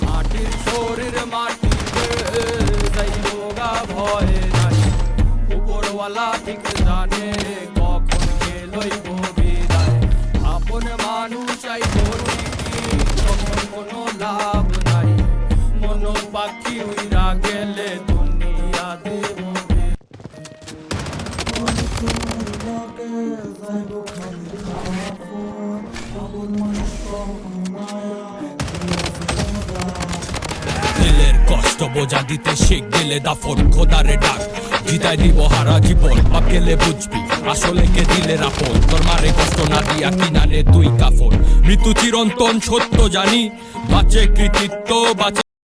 মাটির শরীর মাটিতে যাইবোগা ভয় নাই, উপরওয়ালা ঠিক জানে কখন কে লইব বিদায়। আপন মানুষ আইবো ঠিকই, তখন কোনো লাভ নাই, মন পাখি উইরা গেলে দুনিয়া দেব দিলের কষ্ট বোঝা দিতে শিখ দিলে দাফন খোদারে ডাক, জিতায় দিব হারা জীবন বাপ গেলে বুঝবি আসলে কে দিলের আপন। তোর মারে কষ্ট না দিয়া কিনারে তুই কাফন, মৃত্যু চিরন্তন সত্য জানি, বাঁচে কৃতিত্ব বাঁচে